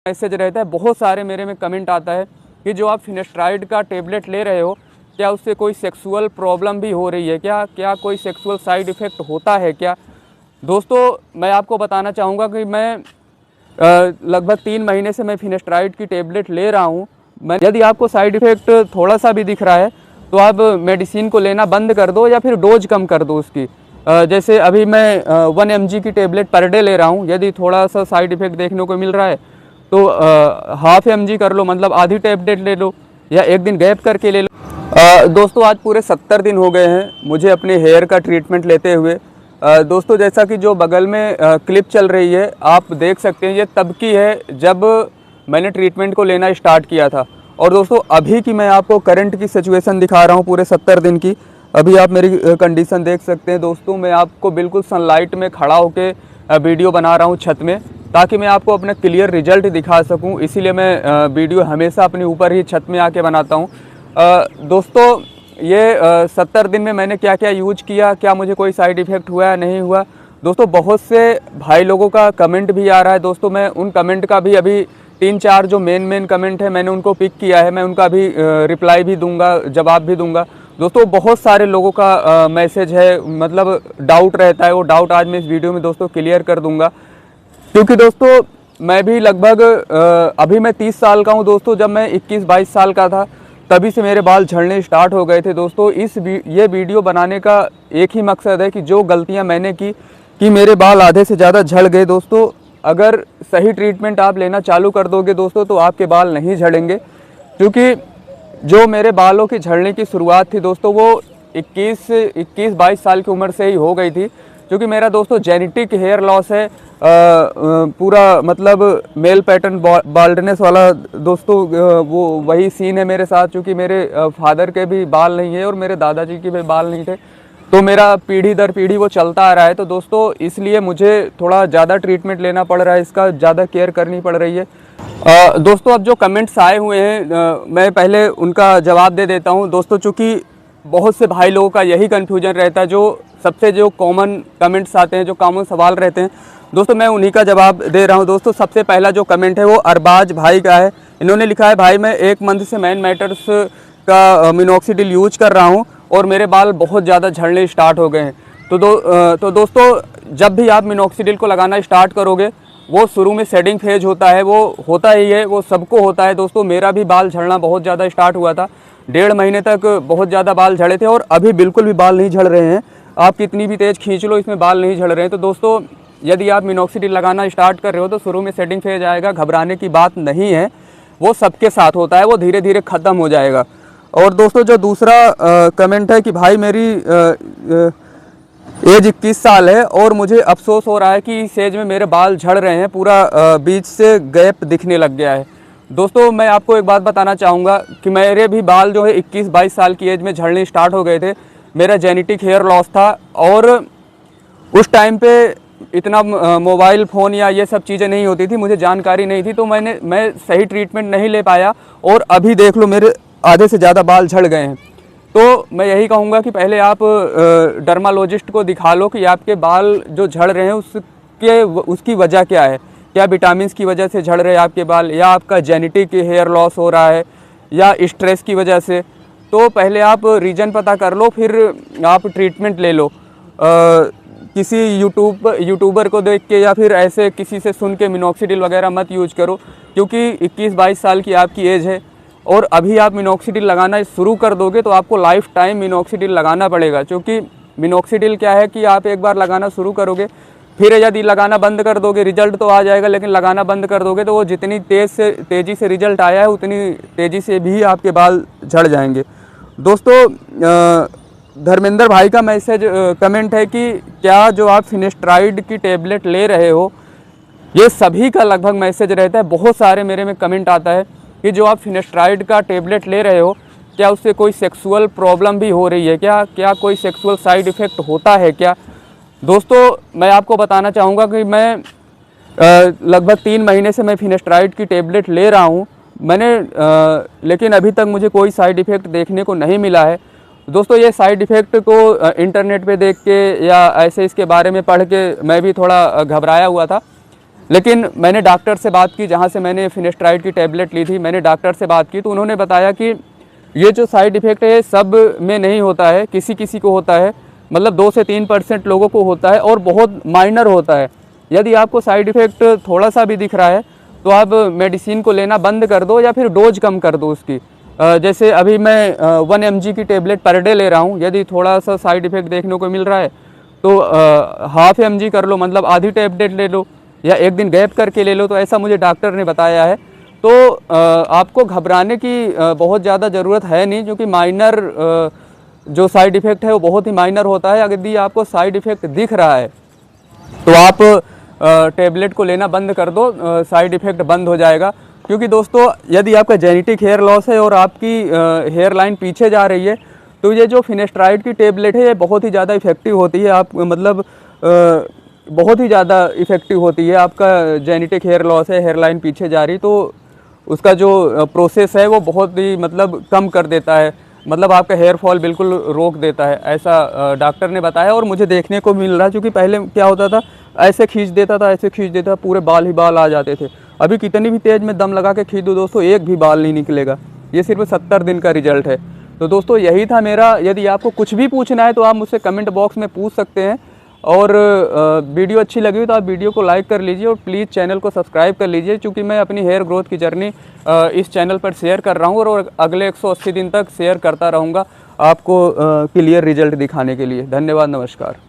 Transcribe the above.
Message रहता है, बहुत सारे मेरे में कमेंट आता है कि जो आप फिनेस्ट्राइड का टेबलेट ले रहे हो क्या उससे कोई सेक्सुअल प्रॉब्लम भी हो रही है क्या कोई सेक्सुअल साइड इफ़ेक्ट होता है क्या। दोस्तों मैं आपको बताना चाहूँगा कि मैं लगभग 3 महीने से मैं फिनेस्ट्राइड की टेबलेट ले रहा हूँ। यदि आपको साइड इफ़ेक्ट थोड़ा सा भी दिख रहा है तो आप मेडिसिन को लेना बंद कर दो या फिर डोज कम कर दो उसकी। जैसे अभी मैं 1 mg की टेबलेट पर डे ले रहा हूँ। यदि थोड़ा सा साइड इफ़ेक्ट देखने को मिल रहा है तो ½ mg कर लो, मतलब आधी टेबलेट ले लो या एक दिन गैप करके ले लो। दोस्तों आज पूरे 70 दिन हो गए हैं मुझे अपने हेयर का ट्रीटमेंट लेते हुए। दोस्तों जैसा कि जो बगल में क्लिप चल रही है आप देख सकते हैं, ये तब की है जब मैंने ट्रीटमेंट को लेना स्टार्ट किया था। और दोस्तों अभी की मैं आपको करंट की सिचुएशन दिखा रहा हूँ पूरे 70 दिन की। अभी आप मेरी कंडीशन देख सकते हैं। दोस्तों मैं आपको बिल्कुल सनलाइट में खड़ा होकर वीडियो बना रहा हूँ छत में, ताकि मैं आपको अपना क्लियर रिजल्ट दिखा सकूँ। इसीलिए मैं वीडियो हमेशा अपने ऊपर ही छत में आके बनाता हूँ। दोस्तों ये 70 दिन में मैंने क्या क्या यूज किया, क्या मुझे कोई साइड इफ़ेक्ट हुआ या नहीं हुआ। दोस्तों बहुत से भाई लोगों का कमेंट भी आ रहा है। दोस्तों मैं उन कमेंट का भी अभी 3-4 जो मेन कमेंट है मैंने उनको पिक किया है, मैं उनका भी रिप्लाई भी दूंगा, जवाब भी दूंगा। दोस्तों बहुत सारे लोगों का मैसेज है, मतलब डाउट रहता है, वो डाउट आज मैं इस वीडियो में दोस्तों क्लियर कर दूंगा। क्योंकि दोस्तों मैं भी लगभग अभी मैं 30 साल का हूँ दोस्तों। जब मैं 21-22 साल का था तभी से मेरे बाल झड़ने स्टार्ट हो गए थे। दोस्तों ये वीडियो बनाने का एक ही मकसद है कि जो गलतियाँ मैंने की कि मेरे बाल आधे से ज़्यादा झड़ गए। दोस्तों अगर सही ट्रीटमेंट आप लेना चालू कर दोगे दोस्तों तो आपके बाल नहीं झड़ेंगे। क्योंकि जो मेरे बालों की झड़ने की शुरुआत थी दोस्तों वो 21-22 साल की उम्र से ही हो गई थी। क्योंकि मेरा दोस्तों जेनेटिक हेयर लॉस है, पूरा मतलब मेल पैटर्न बाल्डनेस वाला। दोस्तों वो वही सीन है मेरे साथ। चूँकि मेरे फादर के भी बाल नहीं है और मेरे दादाजी के भी बाल नहीं थे, तो मेरा पीढ़ी दर पीढ़ी वो चलता आ रहा है। तो दोस्तों इसलिए मुझे थोड़ा ज़्यादा ट्रीटमेंट लेना पड़ रहा है, इसका ज़्यादा केयर करनी पड़ रही है। दोस्तों अब जो कमेंट्स आए हुए हैं मैं पहले उनका जवाब दे देता हूं। दोस्तों चूँकि बहुत से भाई लोगों का यही कन्फ्यूजन रहता है, जो कॉमन कमेंट्स आते हैं, जो कॉमन सवाल रहते हैं दोस्तों, मैं उन्हीं का जवाब दे रहा हूं। दोस्तों सबसे पहला जो कमेंट है वो अरबाज भाई का है। इन्होंने लिखा है, भाई मैं 1 मंथ से मैन मैटर्स का मिनॉक्सिडिल यूज कर रहा हूँ और मेरे बाल बहुत ज़्यादा झड़ने स्टार्ट हो गए हैं। तो दोस्तों जब भी आप मिनॉक्सिडिल को लगाना स्टार्ट करोगे वो शुरू में शेडिंग फेज होता है, वो होता ही है, वो सबको होता है। दोस्तों मेरा भी बाल झड़ना बहुत ज़्यादा स्टार्ट हुआ था। 1.5 महीने तक बहुत ज़्यादा बाल झड़े थे और अभी बिल्कुल भी बाल नहीं झड़ रहे हैं। आप कितनी भी तेज़ खींच लो इसमें बाल नहीं झड़ रहे हैं। तो दोस्तों यदि आप मिनॉक्सिडिल लगाना स्टार्ट कर रहे हो तो शुरू में शेडिंग फेज आएगा, घबराने की बात नहीं है, वो सबके साथ होता है, वो धीरे धीरे ख़त्म हो जाएगा। और दोस्तों जो दूसरा कमेंट है कि भाई मेरी एज 21 साल है और मुझे अफसोस हो रहा है कि इस एज में मेरे बाल झड़ रहे हैं, पूरा बीच से गैप दिखने लग गया है। दोस्तों मैं आपको एक बात बताना चाहूँगा कि मेरे भी बाल जो है 21-22 साल की एज में झड़ने स्टार्ट हो गए थे। मेरा जेनेटिक हेयर लॉस था और उस टाइम पे इतना मोबाइल फ़ोन या ये सब चीज़ें नहीं होती थी, मुझे जानकारी नहीं थी, तो मैं सही ट्रीटमेंट नहीं ले पाया और अभी देख लो मेरे आधे से ज़्यादा बाल झड़ गए हैं। तो मैं यही कहूँगा कि पहले आप डर्मालॉजिस्ट को दिखा लो कि आपके बाल जो झड़ रहे हैं उसकी वजह क्या है। क्या विटामिन की वजह से झड़ रहे हैं आपके बाल, या आपका जेनेटिक हेयर लॉस हो रहा है, या स्ट्रेस की वजह से। तो पहले आप रीज़न पता कर लो, फिर आप ट्रीटमेंट ले लो। किसी यूट्यूबर को देख के या फिर ऐसे किसी से सुन के मिनॉक्सिडिल वगैरह मत यूज करो। क्योंकि 21-22 साल की आपकी एज है और अभी आप मिनॉक्सिडिल लगाना शुरू कर दोगे तो आपको लाइफ टाइम मिनॉक्सिडिल लगाना पड़ेगा। क्योंकि मिनॉक्सिडिल क्या है कि आप एक बार लगाना शुरू करोगे, फिर यदि लगाना बंद कर दोगे, रिजल्ट तो आ जाएगा, लेकिन लगाना बंद कर दोगे तो वो जितनी तेज़ी से रिजल्ट आया है उतनी तेज़ी से भी आपके बाल झड़ जाएंगे। दोस्तों धर्मेंद्र भाई का मैसेज कमेंट है कि क्या जो आप फिनेस्ट्राइड की टेबलेट ले रहे हो, ये सभी का लगभग मैसेज रहता है। बहुत सारे मेरे में कमेंट आता है कि जो आप फिनेस्ट्राइड का टेबलेट ले रहे हो क्या उससे कोई सेक्सुअल प्रॉब्लम भी हो रही है क्या कोई सेक्सुअल साइड इफ़ेक्ट होता है क्या। दोस्तों मैं आपको बताना चाहूँगा कि मैं लगभग 3 महीने से मैं फिनेस्ट्राइड की टेबलेट ले रहा हूँ लेकिन अभी तक मुझे कोई साइड इफ़ेक्ट देखने को नहीं मिला है। दोस्तों ये साइड इफ़ेक्ट को इंटरनेट पे देख के या ऐसे इसके बारे में पढ़ के मैं भी थोड़ा घबराया हुआ था। लेकिन मैंने डॉक्टर से बात की, जहाँ से मैंने फिनेस्ट्राइड की टेबलेट ली थी, मैंने डॉक्टर से बात की तो उन्होंने बताया कि ये जो साइड इफ़ेक्ट है सब में नहीं होता है, किसी किसी को होता है, मतलब 2 से 3% लोगों को होता है और बहुत माइनर होता है। यदि आपको साइड इफ़ेक्ट थोड़ा सा भी दिख रहा है तो आप मेडिसिन को लेना बंद कर दो या फिर डोज कम कर दो उसकी। जैसे अभी मैं 1 mg की टेबलेट पर डे ले रहा हूँ, यदि थोड़ा सा साइड इफ़ेक्ट देखने को मिल रहा है तो ½ mg कर लो, मतलब आधी टेबलेट ले लो या एक दिन गैप करके ले लो। तो ऐसा मुझे डॉक्टर ने बताया है। तो आपको घबराने की बहुत ज़्यादा ज़रूरत है नहीं, क्योंकि माइनर जो साइड इफ़ेक्ट है वो बहुत ही माइनर होता है। यदि आपको साइड इफ़ेक्ट दिख रहा है तो आप टेबलेट को लेना बंद कर दो, साइड इफ़ेक्ट बंद हो जाएगा। क्योंकि दोस्तों यदि आपका जेनेटिक हेयर लॉस है और आपकी हेयर लाइन पीछे जा रही है तो ये जो फिनेस्ट्राइड की टेबलेट है ये बहुत ही ज़्यादा इफ़ेक्टिव होती है। आप मतलब बहुत ही ज़्यादा इफ़ेक्टिव होती है। आपका जेनेटिक हेयर लॉस है, हेयर लाइन पीछे जा रही, तो उसका जो प्रोसेस है वो बहुत ही मतलब कम कर देता है, मतलब आपका हेयर फॉल बिल्कुल रोक देता है, ऐसा डॉक्टर ने बताया। और मुझे देखने को मिल रहा है, क्योंकि पहले क्या होता था, ऐसे खींच देता था, ऐसे खींच देता था, पूरे बाल ही बाल आ जाते थे। अभी कितनी भी तेज़ में दम लगा के खींच दो दोस्तों, एक भी बाल नहीं निकलेगा। ये सिर्फ 70 दिन का रिजल्ट है। तो दोस्तों यही था मेरा। यदि आपको कुछ भी पूछना है तो आप मुझसे कमेंट बॉक्स में पूछ सकते हैं। और वीडियो अच्छी लगी हो तो आप वीडियो को लाइक कर लीजिए और प्लीज़ चैनल को सब्सक्राइब कर लीजिए, क्योंकि मैं अपनी हेयर ग्रोथ की जर्नी इस चैनल पर शेयर कर रहा हूँ और अगले 180 दिन तक शेयर करता रहूँगा आपको क्लियर रिजल्ट दिखाने के लिए। धन्यवाद, नमस्कार।